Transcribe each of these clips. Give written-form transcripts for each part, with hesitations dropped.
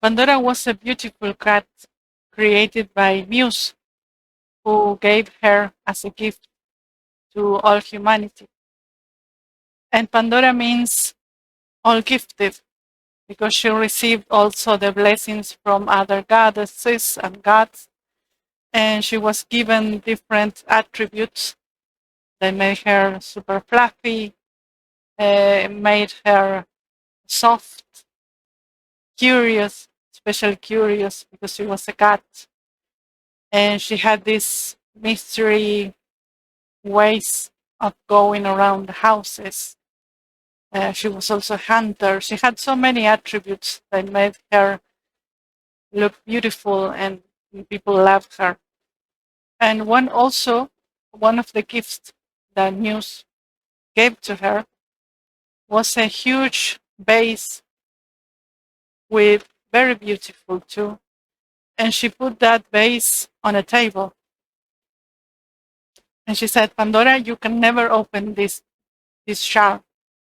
Pandora was a beautiful cat created by Muse, who gave her as a gift to all humanity. And Pandora means all gifted, because she received also the blessings from other goddesses and gods, and she was given different attributes that made her super fluffy, made her soft, curious, especially curious because she was a cat, and she had this mystery ways of going around the houses. She was also a hunter. She had so many attributes that made her look beautiful, and people loved her. And one of the gifts that Muse gave to her was a huge vase with very beautiful too. And she put that vase on a table. And she said, Pandora, you can never open this jar.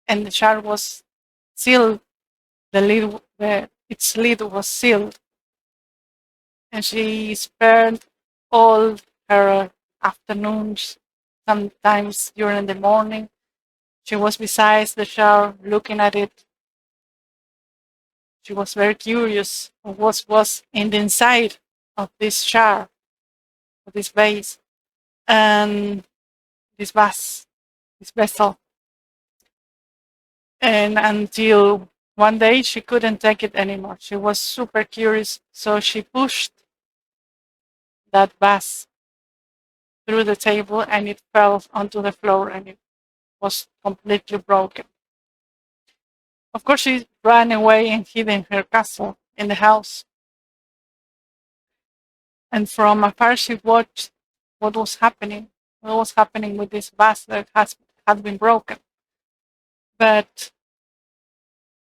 And the jar was sealed. Its lid was sealed. And she spent all her afternoons, sometimes during the morning. She was beside the jar looking at it. She was very curious of what was in the inside of this jar, of this vase, and this vase, this vessel. And until one day she couldn't take it anymore. She was super curious, so she pushed that vase through the table and it fell onto the floor and it was completely broken. Of course, she ran away and hid in her castle in the house. And from afar, she watched what was happening with this vase that had been broken. But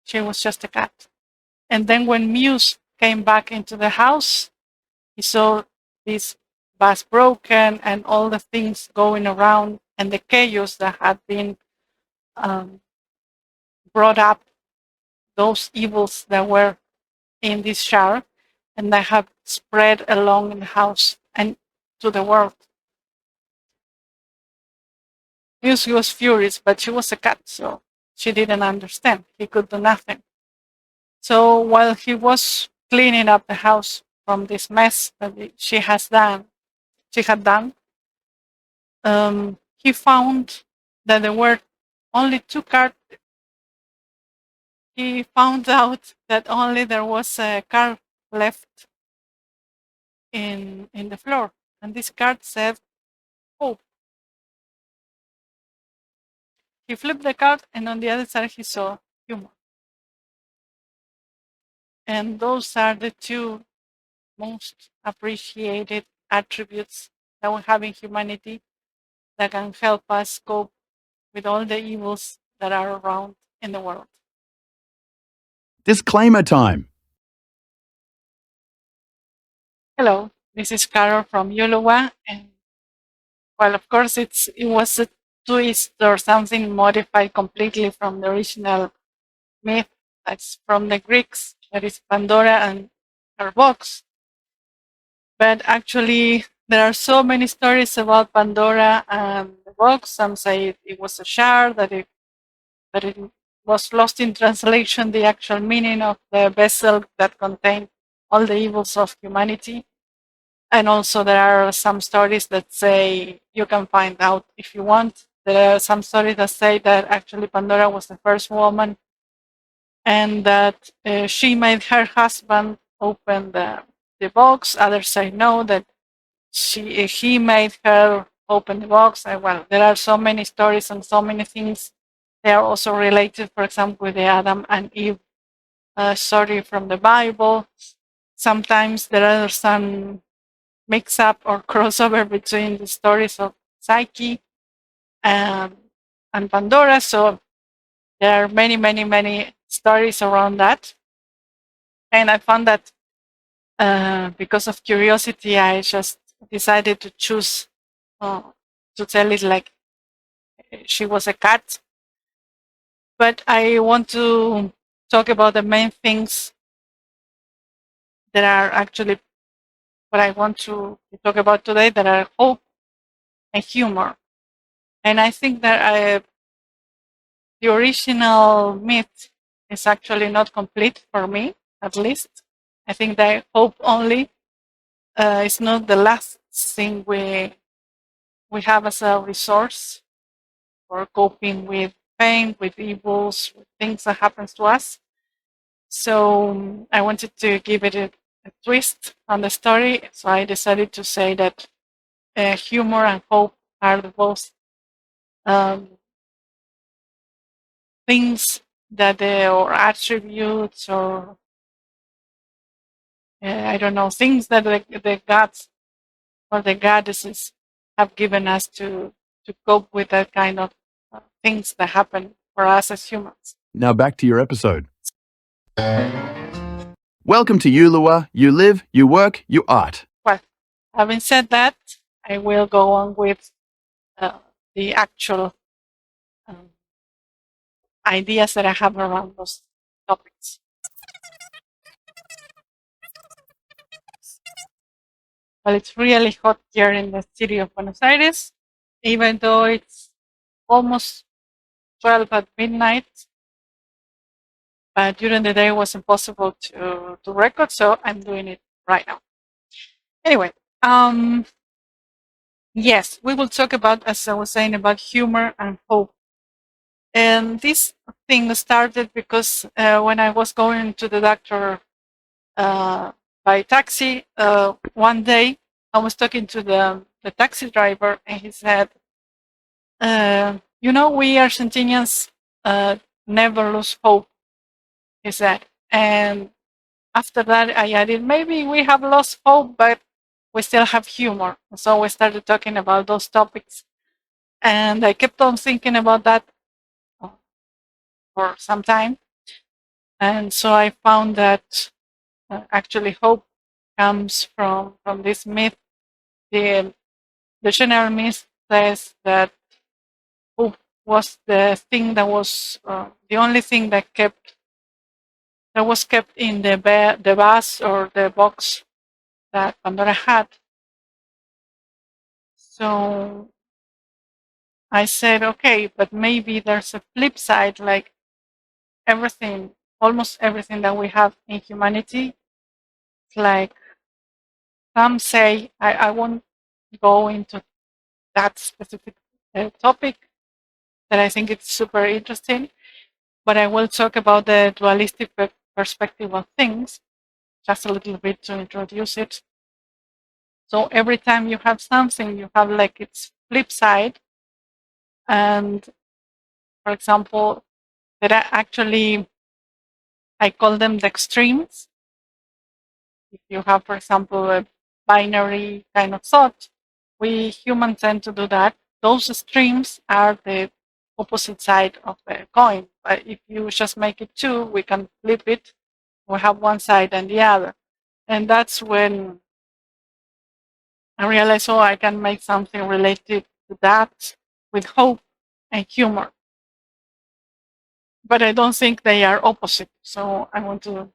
she was just a cat. And then when Muse came back into the house, he saw this vase broken and all the things going around and the chaos that had been brought up, those evils that were in this jar and that have spread along in the house and to the world. Muse was furious, but she was a cat, so she didn't understand. He could do nothing. So while he was cleaning up the house from this mess that she had done, he found that there were only two cards. He found out that only there was a card left in the floor, and this card said hope. He flipped the card, and on the other side he saw humor. And those are the two most appreciated attributes that we have in humanity that can help us cope with all the evils that are around in the world. Disclaimer time. Hello, this is Carol from Yuluwa, and well, of course, it was a twist or something modified completely from the original myth. That's from the Greeks. That is Pandora and her box. But actually, there are so many stories about Pandora and the box. Some say it was a shard, that it was lost in translation, the actual meaning of the vessel that contained all the evils of humanity. And also there are some stories that say, you can find out if you want. There are some stories that say that actually Pandora was the first woman and that she made her husband open the box. Others say no, that he made her open the box. Well, there are so many stories and so many things. They are also related, for example, with the Adam and Eve story from the Bible. Sometimes there are some mix up or crossover between the stories of Psyche and Pandora. So there are many, many, many stories around that. And I found that because of curiosity, I just decided to choose to tell it like she was a cat. But I want to talk about the main things that are actually what I want to talk about today, that are hope and humor. And I think that the original myth is actually not complete for me, at least. I think that hope only is not the last thing we have as a resource for coping with pain, with evils, with things that happens to us. So I wanted to give it a twist on the story. So I decided to say that humor and hope are the both um, things that or attributes or I don't know, things that the gods or the goddesses have given us to cope with that kind of things that happen for us as humans. Now back to your episode. Welcome to Ulua. You live, you work, you art. Well, having said that, I will go on with the actual um, ideas that I have around those topics. Well, it's really hot here in the city of Buenos Aires, even though it's almost 12 at midnight. But during the day it was impossible to record, so I'm doing it right now. Anyway, yes, we will talk about, as I was saying, about humor and hope. And this thing started because when I was going to the doctor by taxi, one day I was talking to the taxi driver, and he said, we Argentinians never lose hope, he said. And after that, I added, maybe we have lost hope, but we still have humor. So we started talking about those topics. And I kept on thinking about that for some time. And so I found that actually hope comes from this myth. The general myth says that hope was the thing that was the only thing that was kept in the vase or the box that Pandora had. So I said, okay, but maybe there's a flip side, like everything, almost everything that we have in humanity. Like some say, I won't go into that specific topic, that I think it's super interesting, but I will talk about the dualistic perspective of things, just a little bit to introduce it. So every time you have something, you have like its flip side. And for example, that I call them the extremes. If you have, for example, a binary kind of thought, we humans tend to do that. Those extremes are the opposite side of the coin. But if you just make it two, we can flip it. We have one side and the other. And that's when I realized, I can make something related to that with hope and humor. But I don't think they are opposite. So I want to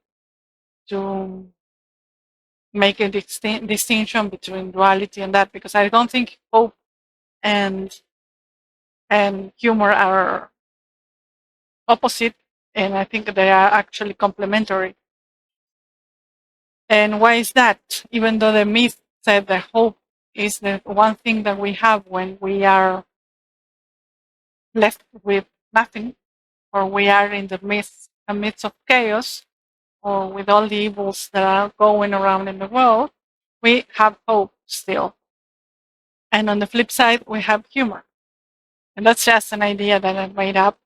make a distinction between duality and that, because I don't think hope and humor are opposite, and I think they are actually complementary. And why is that? Even though the myth said that hope is the one thing that we have when we are left with nothing, or we are in the midst of chaos, or with all the evils that are going around in the world, we have hope still. And on the flip side, we have humor. And that's just an idea that I made up,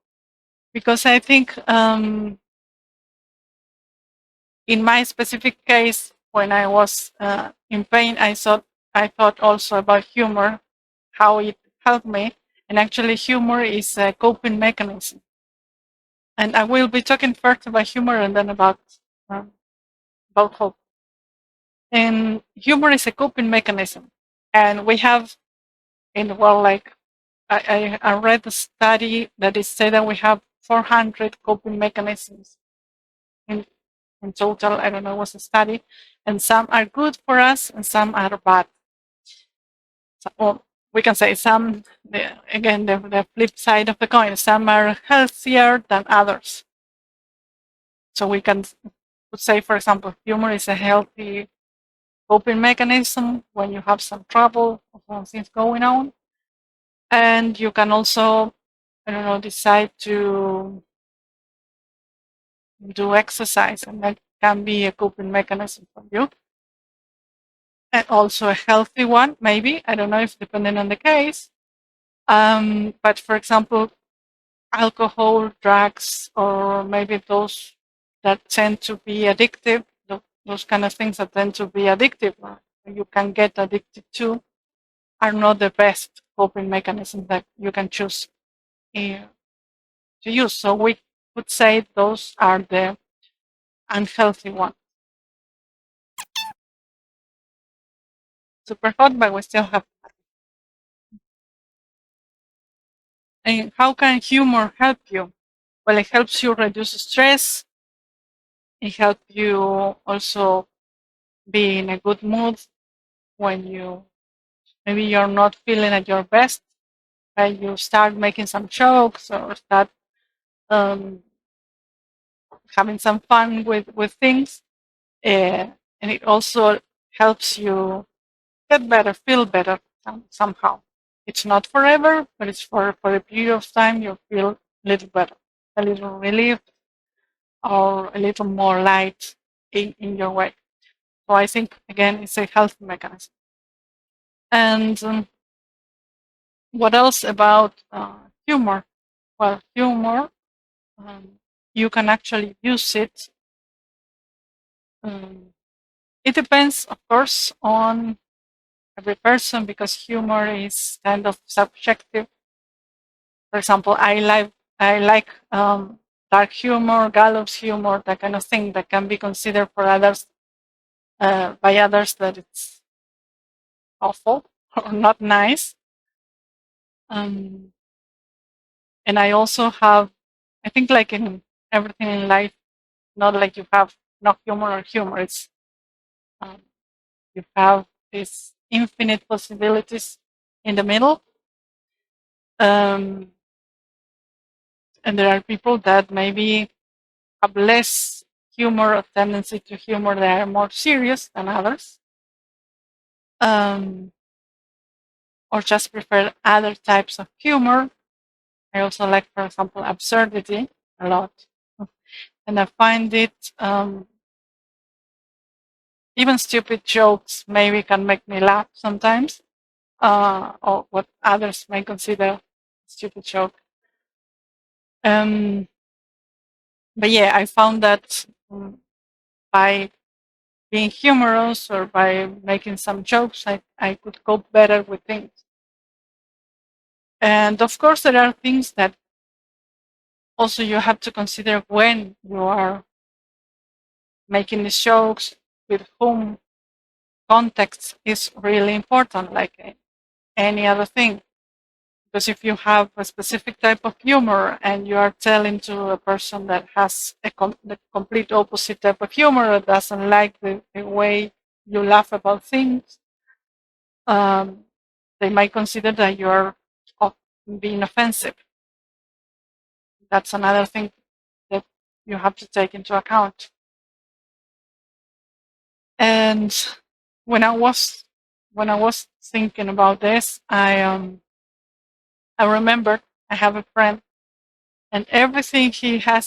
because I think in my specific case, when I was in pain, I thought also about humor, how it helped me. And actually, humor is a coping mechanism. And I will be talking first about humor and then about hope. And humor is a coping mechanism. And we have in the world, like I read a study that is said that we have 400 coping mechanisms. And in total. I don't know, it was a study. And some are good for us and some are bad. So, well, we can say some, again, the flip side of the coin, some are healthier than others. So we can say, for example, humor is a healthy coping mechanism when you have some trouble or some things going on. And you can also, I don't know, decide to do exercise, and that can be a coping mechanism for you. And also a healthy one, maybe. I don't know if depending on the case. But for example, alcohol, drugs, or maybe those that tend to be addictive, those kind of things that tend to be addictive, you can get addicted to, are not the best coping mechanisms that you can choose to use. So we would say those are the unhealthy ones. Super hot, but we still have. And how can humor help you? Well, it helps you reduce stress. It helps you also be in a good mood when maybe you're not feeling at your best. Right? You start making some jokes or start um, having some fun with things. And it also helps you get better, feel better somehow. It's not forever, but it's for a period of time you feel a little better, a little relief, or a little more light in your way. So I think, again, it's a health mechanism. And what else about humor? Well, humor, you can actually use it. It depends, of course, on every person because humor is kind of subjective. For example, I like dark humor, gallows humor, that kind of thing that can be considered for others by others that it's awful or not nice. And I also have, I think, like in everything in life, not like you have no humor or humor. It's um, you have these infinite possibilities in the middle. And there are people that maybe have less humor or tendency to humor that are more serious than others, or just prefer other types of humor. I also like, for example, absurdity a lot. And I find it, even stupid jokes maybe can make me laugh sometimes, or what others may consider a stupid joke. But yeah, I found that by being humorous or by making some jokes, I could cope better with things. And of course, there are things that also you have to consider when you are making these jokes, with whom. Context is really important, like any other thing. Because if you have a specific type of humor and you are telling to a person that has the complete opposite type of humor or doesn't like the way you laugh about things, they might consider that you are being offensive. That's another thing that you have to take into account. And when I was thinking about this, I remembered I have a friend, and everything he had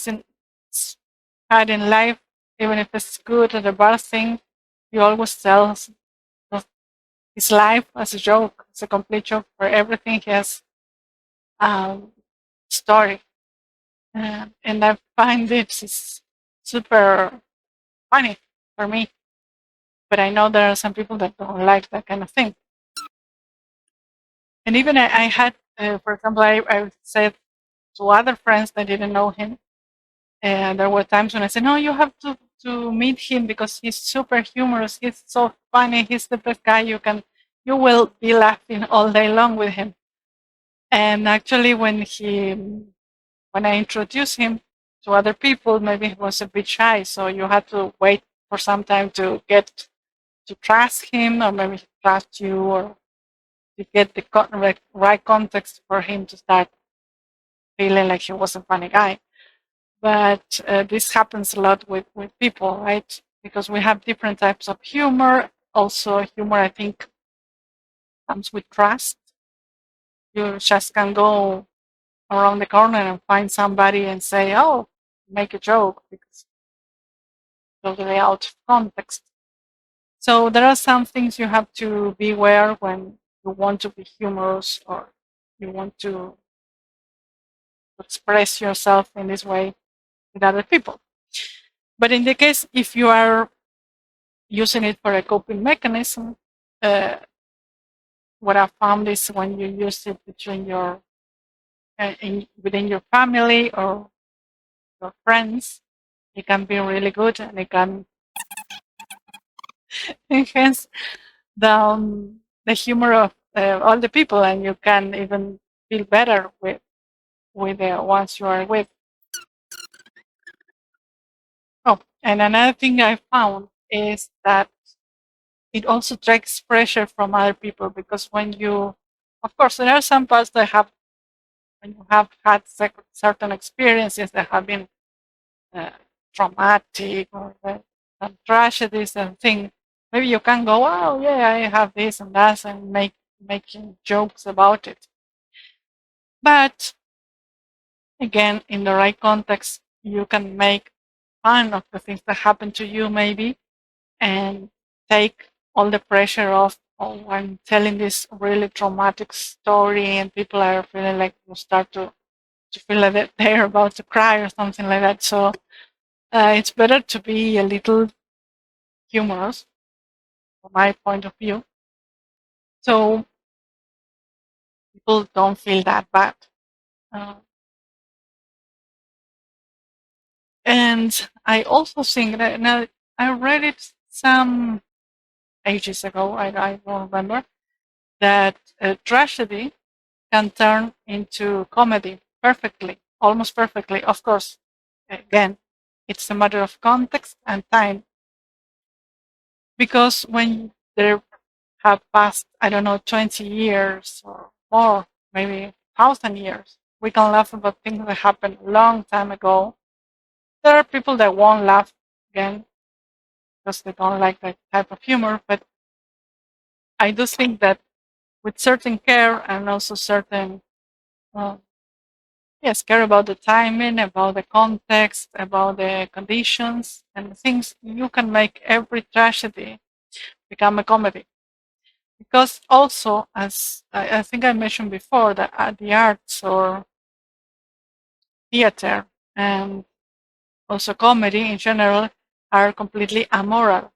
in life, even if it's good or a bad thing, he always tells his life as a joke. It's a complete joke. For everything he has story, and I find it is super funny for me. But I know there are some people that don't like that kind of thing. And even I had, for example, I said to other friends that didn't know him, and there were times when I said, "No, you have to meet him because he's super humorous. He's so funny. He's the best guy you will be laughing all day long with him." And actually, when I introduced him, to other people, maybe he was a bit shy, so you had to wait for some time to get to trust him, or maybe he trust you, or to get the right context for him to start feeling like he was a funny guy. But this happens a lot with people, right? Because we have different types of humor. Also, humor, I think, comes with trust. You just can go around the corner and find somebody and say, oh, make a joke because totally out of context. So there are some things you have to be aware when you want to be humorous or you want to express yourself in this way with other people. But in the case, if you are using it for a coping mechanism, uh, what I found is when you use it between your within your family or your friends, it can be really good and it can enhance the humor of all the people, and you can even feel better with the ones you are with. Oh, and another thing I found is that it also takes pressure from other people because when you, of course, there are some parts that have when you have had certain experiences that have been uh, traumatic or some tragedies and things. Maybe you can go, oh yeah, I have this and that, and making jokes about it. But again, in the right context, you can make fun of the things that happen to you, maybe, and take all the pressure off. Oh, I'm telling this really traumatic story, and people are feeling like you start to feel like they're about to cry or something like that. So it's better to be a little humorous, from my point of view, so people don't feel that bad. Uh, and I also think that now I read it some ages ago. I don't remember that tragedy can turn into comedy perfectly, almost perfectly. Of course, again, it's a matter of context and time. Because when there have passed, I don't know, 20 years or more, maybe 1,000 years, we can laugh about things that happened a long time ago. There are people that won't laugh again because they don't like that type of humor, but I do think that with certain care and also certain uh, yes, care about the timing, about the context, about the conditions and things, you can make every tragedy become a comedy. Because also, as I think I mentioned before, that the arts or theater and also comedy in general are completely amoral.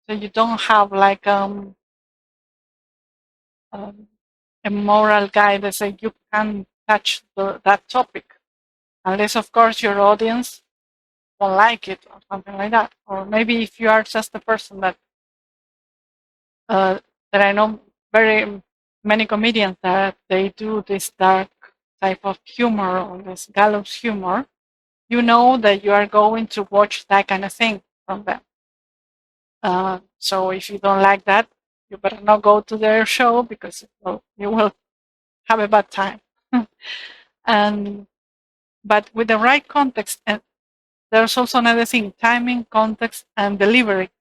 So you don't have like um, a moral guide that says you can't touch that topic unless, of course, your audience won't like it or something like that. Or maybe if you are just a person uh, that I know very many comedians that they do this dark type of humor or this gallows humor, you know that you are going to watch that kind of thing from them. So if you don't like that, you better not go to their show because you will have a bad time. and but with the right context, and there's also another thing: timing, context, and delivery.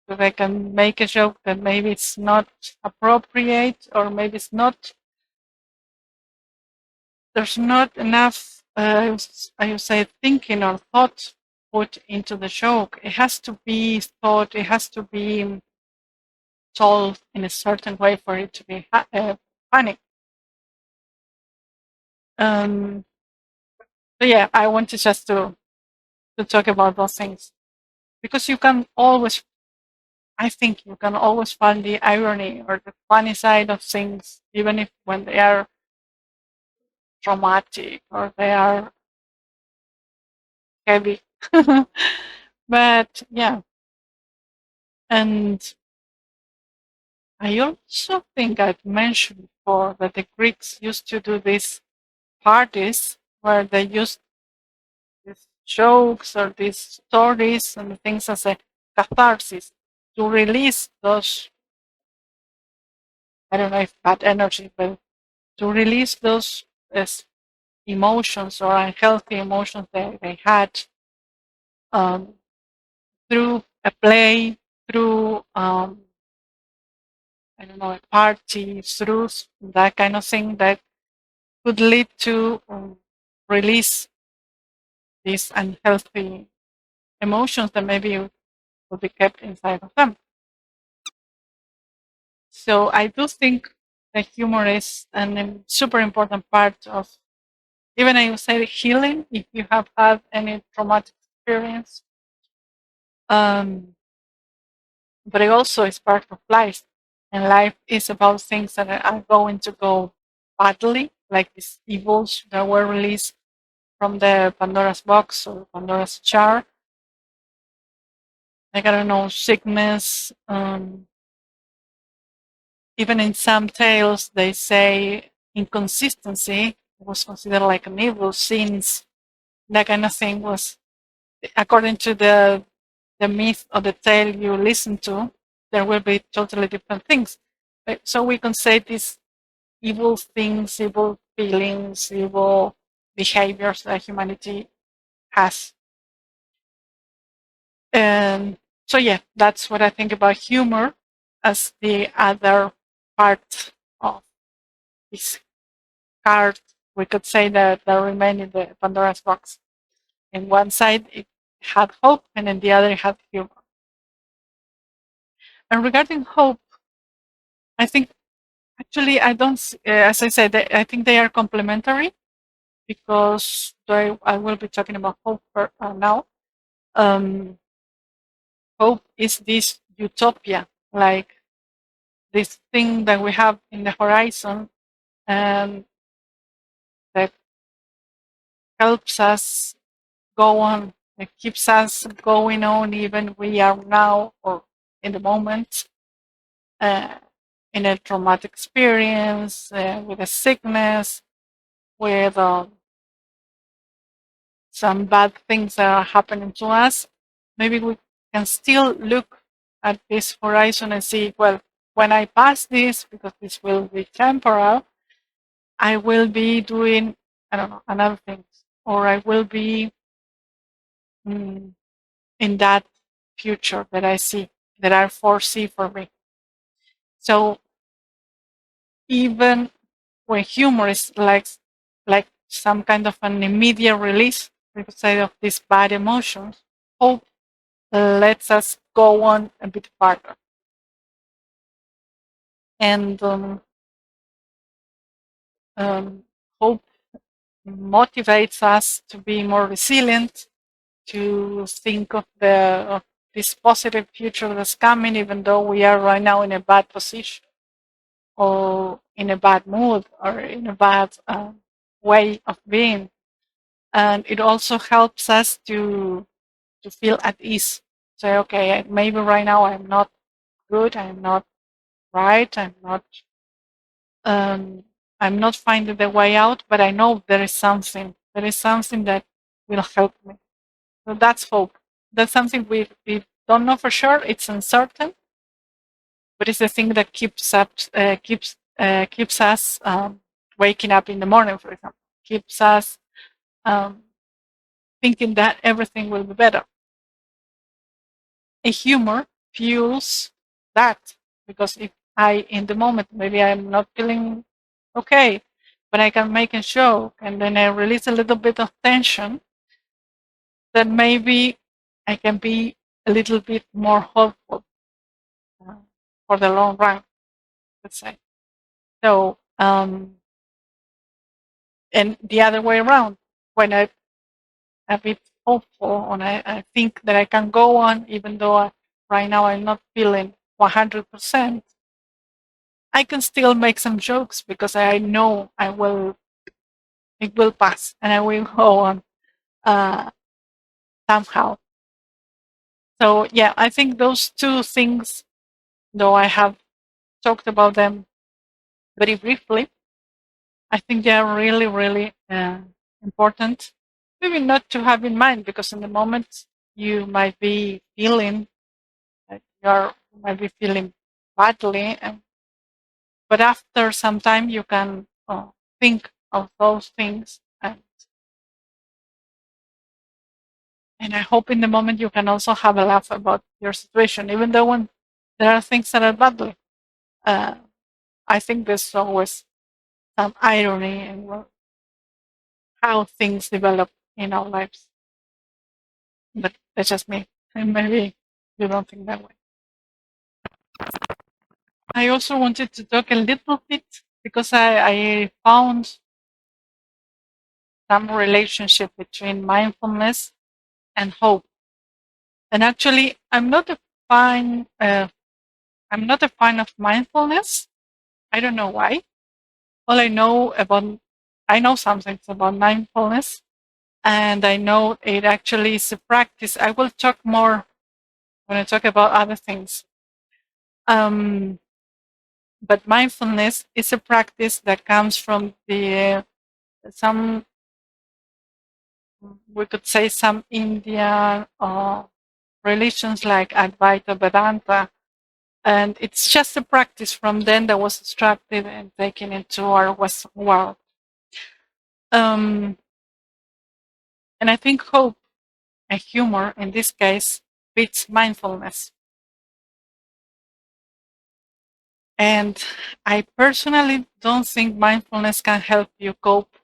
So they can make a joke that maybe it's not appropriate, or maybe it's not. There's not enough, I would say, thinking or thought put into the joke. It has to be thought. It has to be told in a certain way for it to be funny. Um, so yeah, I wanted just to talk about those things because you can always, I think, you can always find the irony or the funny side of things, even if when they are traumatic or they are heavy. But yeah, and I also think I've mentioned before that the Greeks used to do these parties where they used this jokes or these stories and things as a catharsis to release those, I don't know if bad energy, but to release those emotions or unhealthy emotions that they had, um, through a play, through I don't know, a party, through that kind of thing that could lead to release these unhealthy emotions that maybe would be kept inside of them. So I do think that humor is a super important part of, even I would say, healing if you have had any traumatic experience. Um, but it also is part of life. And life is about things that are going to go badly, like these evils that were released from the Pandora's box or Pandora's jar. Like, I don't know, sickness. Even in some tales, they say inconsistency was considered like an evil, since that kind of thing was, according to the myth or the tale you listen to, there will be totally different things. So we can say these evil things, evil feelings, evil behaviors that humanity has. And so, yeah, that's what I think about humor as the other part of this card. We could say that there remain in the Pandora's box. In one side, it had hope, and in the other, it had humor. And regarding hope, I think actually I don't, as I said, I think they are complementary, because I will be talking about hope now. Um, Hope is this utopia, like this thing that we have in the horizon, and that helps us go on. It keeps us going on, even we are now or in the moment uh, in a traumatic experience, with a sickness, with some bad things that are happening to us. Maybe we can still look at this horizon and see, well, when I pass this, because this will be temporal, I will be doing, I don't know, another things, or I will be mm, in that future that I see, that I foresee for me. So even when humor is like some kind of an immediate release, we could say, of these bad emotions, hope lets us go on a bit farther. And hope motivates us to be more resilient, to think of this positive future that's coming, even though we are right now in a bad position, or in a bad mood, or in a bad way of being. And it also helps us to feel at ease. Say, okay, maybe right now I'm not good, I'm not right, um, I'm not finding the way out, but I know there is something. There is something that will help me. So that's hope. That's something we don't know for sure. It's uncertain, but it's the thing that keeps us waking up in the morning, for example. Keeps us um, thinking that everything will be better. And humor fuels that, because if I, in the moment, maybe I'm not feeling okay, but I can make a joke and then I release a little bit of tension, then maybe I can be a little bit more hopeful uh, for the long run, let's say. So, and the other way around, when I'm a bit hopeful and I think that I can go on, even though right now I'm not feeling 100%, I can still make some jokes because I know it will pass and I will go on uh, somehow. So yeah, I think those two things, though I have talked about them very briefly, I think they are really, really important. maybe not to have in mind, because in the moment you might be feeling like you might be feeling badly, but after some time you can think of those things, and I hope in the moment you can also have a laugh about your situation, even though when there are things that are badly. Uh, I think there's always some irony in how things develop in our lives. But that's just me. And maybe you don't think that way. I also wanted to talk a little bit because I found some relationship between mindfulness and hope. And actually, fan. I'm not a fan of mindfulness. I don't know why. All I know some things about mindfulness, and I know it actually is a practice. I will talk more when I talk about other things. Um, but mindfulness is a practice that comes from the some we could say some Indian religions like Advaita Vedanta, and it's just a practice from then that was extracted and taken into our Western world. And I think hope and humor in this case fits mindfulness. And I personally don't think mindfulness can help you cope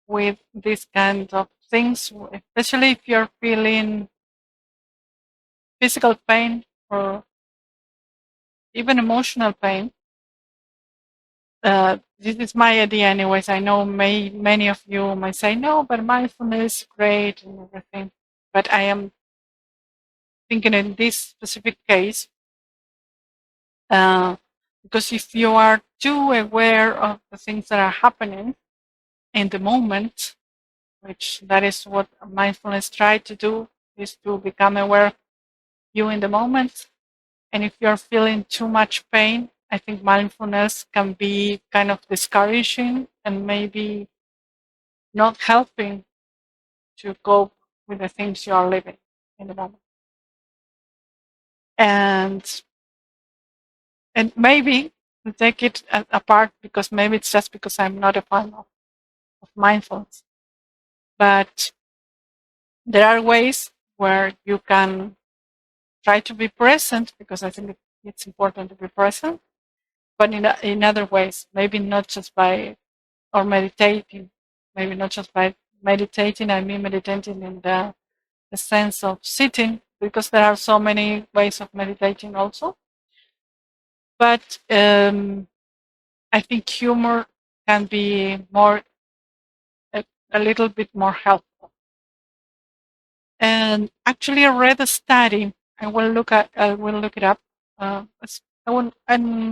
with this kind of things, especially if you're feeling physical pain or even emotional pain. This is my idea, anyways. I know many of you might say, no, but mindfulness is great and everything. But I am thinking in this specific case, uh, because if you are too aware of the things that are happening in the moment, which that is what mindfulness try to do, is to become aware of you in the moment. And if you're feeling too much pain, I think mindfulness can be kind of discouraging and maybe not helping to cope with the things you are living in the moment. And maybe to take it apart, because maybe it's just because I'm not a fan of mindfulness. But there are ways where you can try to be present, because I think it's important to be present, but in other ways, maybe not just by or meditating, maybe not just by meditating. I mean meditating in the sense of sitting, because there are so many ways of meditating also. But I think humor can be a little bit more helpful. And actually, I read a study. I will look it up. I'm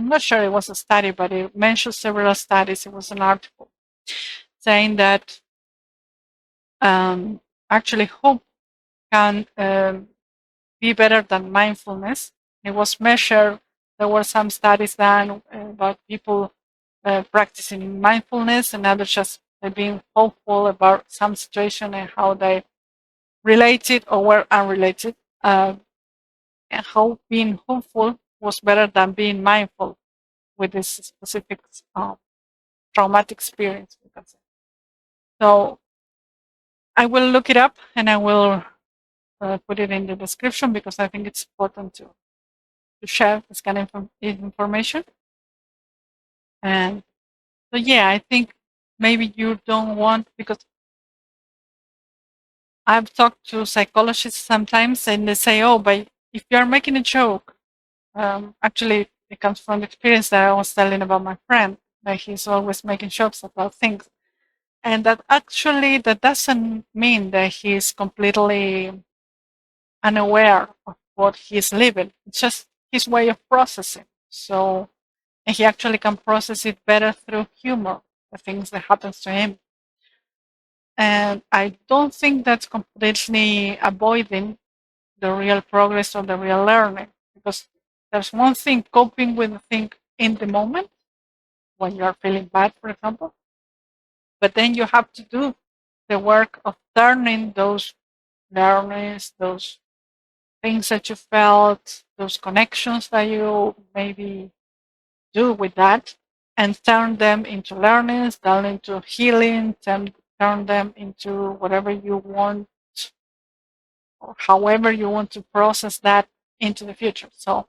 not sure it was a study, but it mentioned several studies. It was an article saying that actually hope can be better than mindfulness. It was measured. There were some studies done about people practicing mindfulness and others just being hopeful about some situation and how they related or were unrelated. And how being hopeful was better than being mindful with this specific traumatic experience. So I will look it up and I will put it in the description, because I think it's important to share this kind of information. And so, yeah, I think maybe you don't want, because I've talked to psychologists sometimes and they say, oh, but if you're making a joke, actually, it comes from the experience that I was telling about my friend, that he's always making jokes about things. And that actually, that doesn't mean that he's completely unaware of what he's living. It's just his way of processing. So, and he actually can process it better through humor, the things that happens to him. And I don't think that's completely avoiding the real progress or the real learning, because there's one thing coping with the thing in the moment when you're feeling bad, for example, but then you have to do the work of turning those learnings, those things that you felt, those connections that you maybe do with that, and turn them into learnings, turn into healing, turn them into whatever you want, or however you want to process that into the future. So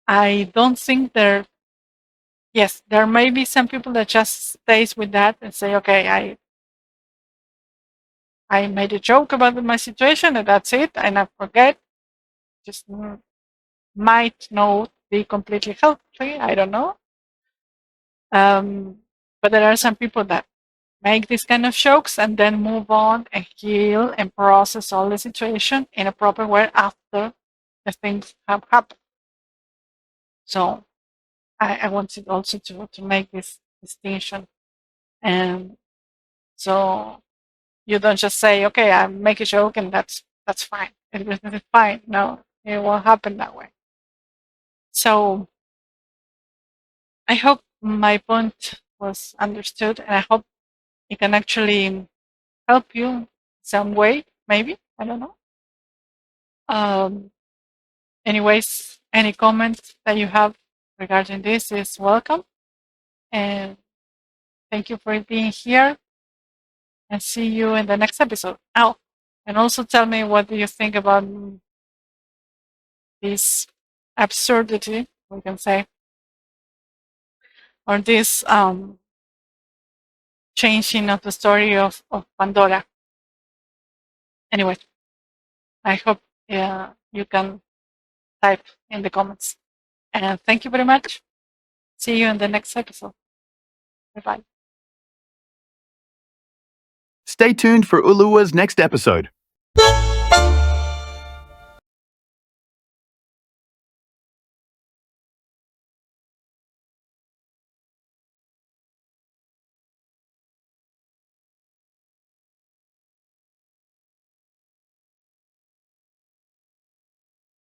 I don't think yes, there may be some people that just stays with that and say, okay, I made a joke about my situation and that's it, and I forget. Just might not be completely healthy. I don't know. But there are some people that make these kind of jokes and then move on and heal and process all the situation in a proper way after the things have happened. So I wanted also to make this distinction. And so you don't just say, okay, I make a joke and that's fine. It's fine. No, it won't happen that way. So I hope my point was understood, and I hope it can actually help you some way, maybe. I don't know. Anyways, any comments that you have regarding this is welcome. And thank you for being here, and see you in the next episode. Oh, and also tell me what do you think about this absurdity, we can say, or this changing of the story of Pandora. Anyway, I hope you can type in the comments. And thank you very much. See you in the next episode. Bye bye. Stay tuned for Uluwa's next episode.